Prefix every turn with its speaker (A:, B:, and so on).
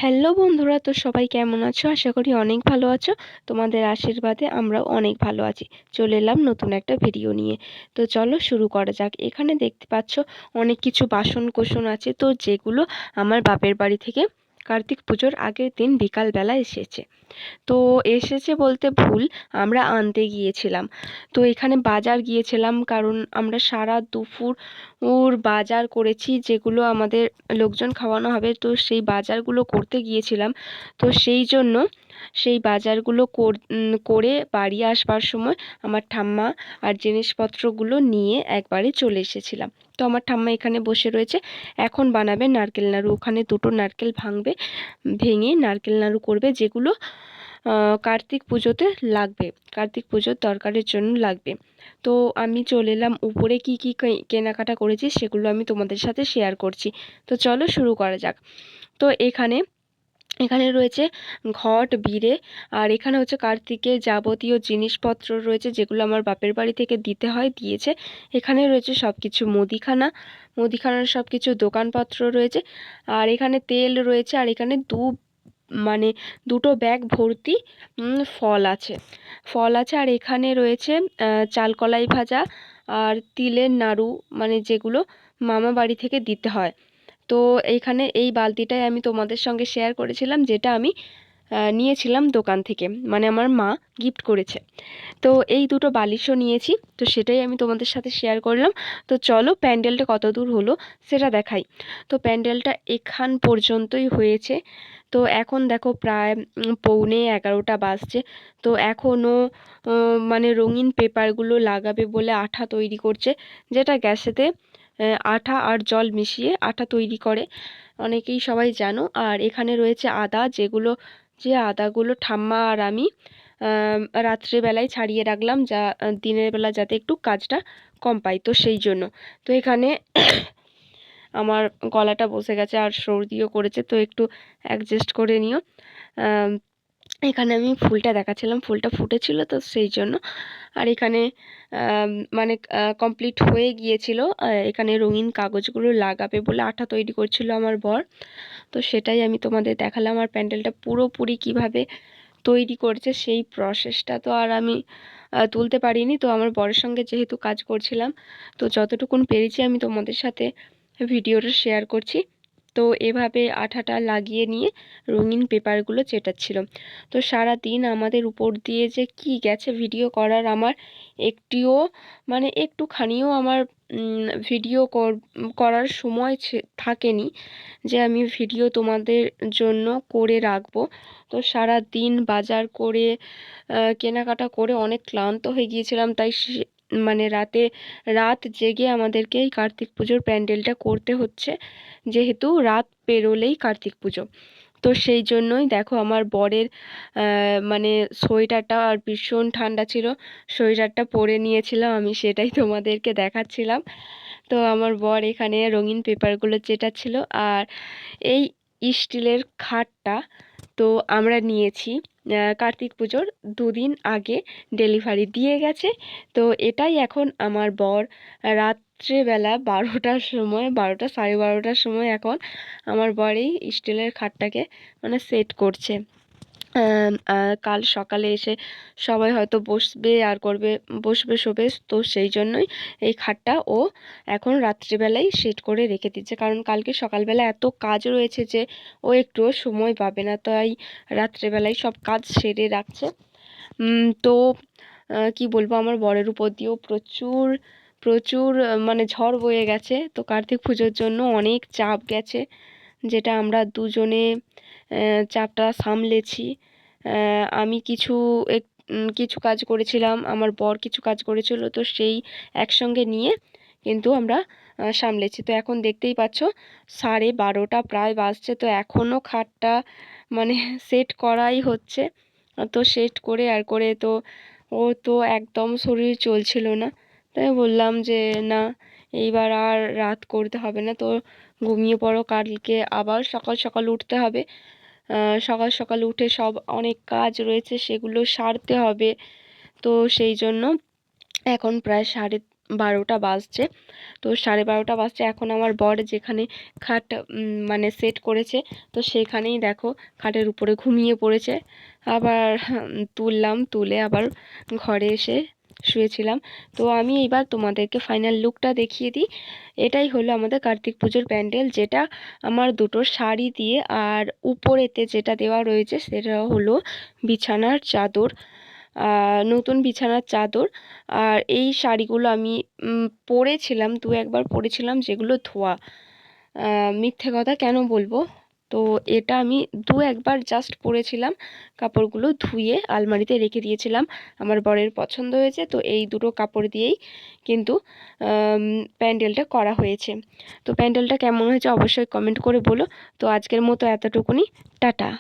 A: Hello বন্ধুরা, তো সবাই কেমন আছো? আশা করি অনেক ভালো আছো। তোমাদের আশীর্বাদে আমরাও অনেক ভালো আছি। চলে এলাম নতুন একটা ভিডিও নিয়ে। তো চলো শুরু করা যাক। এখানে দেখতে পাচ্ছ অনেক কিছু বাসন কোসন আছে, তো যেগুলো আমার বাপের বাড়ি থেকে কার্তিক পুজোর আগের দিন বিকালবেলা এসেছে। তো এসেছে বলতে ভুল, আমরা আনতে গিয়েছিলাম। তো এখানে বাজার গিয়েছিলাম, কারণ আমরা সারা দুপুর বাজার করেছি, যেগুলো আমাদের লোকজন খাওয়ানো হবে, তো সেই বাজারগুলো করতে গিয়েছিলাম। তো সেই জন্য সেই বাজারগুলো করে বাড়ি আসবার সময় আমার ঠাম্মা আর জিনিসপত্রগুলো নিয়ে একবারে চলে এসেছিলাম। তো আমার ঠাম্মা এখানে বসে রয়েছে, এখন বানাবে নারকেল নাড়ু। ওখানে দুটো নারকেল ভাঙবে, ভেঙে নারকেল নাড়ু করবে, যেগুলো কার্তিক পুজোতে লাগবে, কার্তিক পুজোর তরকারির জন্য লাগবে। তো আমি চলে এলাম উপরে, কি কি কেনাকাটা করেছি সেগুলো আমি তোমাদের সাথে শেয়ার করছি। তো চলো শুরু করা যাক। তো এখানে এখানে রয়েছে ঘট, বিড়ে, আর এখানে হচ্ছে কার্তিকের যাবতীয় জিনিসপত্র রয়েছে, যেগুলো আমার বাপের বাড়ি থেকে দিতে হয়, দিয়েছে। এখানে রয়েছে সব কিছু মুদিখানার সব কিছু দোকানপত্র রয়েছে। আর এখানে তেল রয়েছে, আর এখানে মানে দুটো ব্যাগ ভর্তি ফল আছে। আর এখানে রয়েছে চালকলাই ভাজা আর তিলের নাড়ু, মানে যেগুলো মামা বাড়ি থেকে দিতে হয়। তো এইখানে এই বালতিটাই আমি তোমাদের সঙ্গে শেয়ার করেছিলাম, যেটা আমি নিয়েছিলাম দোকান থেকে, মানে আমার মা গিফট করেছে। তো এই দুটো বালিশও নিয়েছি, তো সেটাই আমি তোমাদের সাথে শেয়ার করলাম। তো চলো প্যান্ডেলটা কত দূর হলো সেটা দেখাই। তো প্যান্ডেলটা এখান পর্যন্তই হয়েছে। তো এখন দেখো প্রায় 11:45 বাজছে। তো এখনও মানে রঙিন পেপারগুলো লাগাবে বলে আঠা তৈরি করছে, যেটা গ্যাসেতে আঠা আর জল মিশিয়ে আঠা তৈরি করে, অনেকেই সবাই জানো। আর এখানে রয়েছে আদা, যে আদাগুলো ঠাম্মা আর আমি রাত্রেবেলায় ছাড়িয়ে রাখলাম, দিনের বেলা যাতে একটু কাজটা কম পাই, তো সেই জন্য। তো এখানে আমার গলাটা বসে গেছে আর সর্দিও করেছে, তো একটু অ্যাডজাস্ট করে নিও। এখানে আমি ফুলটা দেখাচ্ছিলাম, ফুলটা ফুটেছিল, তো সেই জন্য। আর এখানে মানে কমপ্লিট হয়ে গিয়েছিল। এখানে রঙিন কাগজগুলো লাগাবে বলে আঠা তৈরি করছিল আমার বর। তো সেটাই আমি তোমাদের দেখালাম। আর প্যান্ডেলটা পুরোপুরি কিভাবে তৈরি করেছে সেই প্রসেসটা তো আর আমি তুলতে পারিনি। তো আমার বরের সঙ্গে যেহেতু কাজ করছিলাম, তো যতটুকুন পেরেছি আমি তোমাদের সাথে ভিডিওটা শেয়ার করছি। তো এভাবে আঠাটা লাগিয়ে নিয়ে রঙিন পেপারগুলো চেটাচ্ছিল। তো সারা দিন আমাদের উপর দিয়ে যে কি গেছে ভিডিও করার, আমার একটিও মানে একটুখানিও আমার ভিডিও করার সময় থাকেনি, যে আমি ভিডিও তোমাদের জন্য করে রাখবো। তো সারা দিন বাজার করে কেনাকাটা করে অনেক ক্লান্ত হয়ে গিয়েছিলাম, তাই মানে রাত জেগে আমাদেরকে এই কার্তিক পুজোর প্যান্ডেলটা করতে হচ্ছে, যেহেতু রাত পেরোলেই কার্তিক পুজো। তো সেই জন্যই দেখো আমার বরের মানে সোয়েটারটা আর ভীষণ ঠান্ডা ছিল, সোয়েটারটা পরে নিয়েছিলাম আমি, সেটাই তোমাদেরকে দেখাচ্ছিলাম। তো আমার বর এখানে রঙিন পেপারগুলো চেটাচ্ছিল। আর এই স্টিলের খাটটা তো আমরা নিয়েছি কার্তিক পুজোর 2 দিন আগে, ডেলিভারি দিয়ে গেছে। তো এটাই এখন আমার বর রাত্রেবেলা 12টার সময়, 12টা 12:30টার সময় এখন আমার বর এই স্টিলের খাটটাকে মানে সেট করছে। কাল সকালে এসে সবাই হয়তো বসবে আর করবে, বসবে শোবে, তো সেই জন্যই এই খাটটা ও এখন রাত্রিবেলাই সেট করে রেখে দিচ্ছে, কারণ কালকে সকালবেলা এত কাজ রয়েছে যে ও একটুও সময় পাবে না, তাই রাত্রেবেলায় সব কাজ সেরে রাখছে। তো কি বলবো, আমার বরের উপর দিয়েও প্রচুর প্রচুর মানে ঝড় বয়ে গেছে। তো কার্তিক পুজোর জন্য অনেক চাপ গেছে, যেটা আমরা দুজনে চাপটা সামলেছি। আমি কিছু কাজ করেছিলাম, আমার বর কিছু কাজ করেছিল, তো সেই একসঙ্গে নিয়ে কিন্তু আমরা সামলেছি। তো এখন দেখতেই পাচ্ছ 12:30 প্রায় বাজছে, তো এখনও খাটটা মানে সেট করাই হচ্ছে। তো সেট করে আর করে তো ও তো একদম শরীর চলছিল না, তাই বললাম যে না, এইবার আর রাত করতে হবে না, তো ঘুমিয়ে পড়ো, কালকে আবার সকাল সকাল উঠতে হবে। সকাল সকাল উঠে সব অনেক কাজ রয়েছে, সেগুলো সারতে হবে। তো সেই জন্য এখন প্রায় 12টা বাজছে। তো 12:30টা বাজছে। এখন আমার বর যেখানে খাট মানে সেট করেছে, তো সেখানেই দেখো খাটের উপরে ঘুমিয়ে পড়েছে। আবার তুললাম, তুলে আবার ঘরে এসে শুয়েছিলাম। তো আমি এবার তোমাদেরকে ফাইনাল লুকটা দেখিয়ে দিই। এটাই হলো আমাদের কার্তিক পুজোর প্যান্ডেল, যেটা আমার দুটো শাড়ি দিয়ে, আর উপরেতে যেটা দেওয়া রয়েছে সেটা হলো বিছানার চাদর, নতুন বিছানার চাদর। আর এই শাড়িগুলো আমি পরেছিলাম, দু একবার পরেছিলাম, যেগুলো ধোয়া। মিথ্যে কথা কেন বলবো? তো এটা আমি দু একবার জাস্ট পরেছিলাম, কাপড়গুলো ধুয়ে আলমারিতে রেখে দিয়েছিলাম। আমার বরের পছন্দ হয়েছে, তো এই দুটো কাপড় দিয়েই কিন্তু প্যান্ডেলটা করা হয়েছে। তো প্যান্ডেলটা কেমন হয়েছে অবশ্যই কমেন্ট করে বলো। তো আজকের মতো এতটুকুনি, টাটা।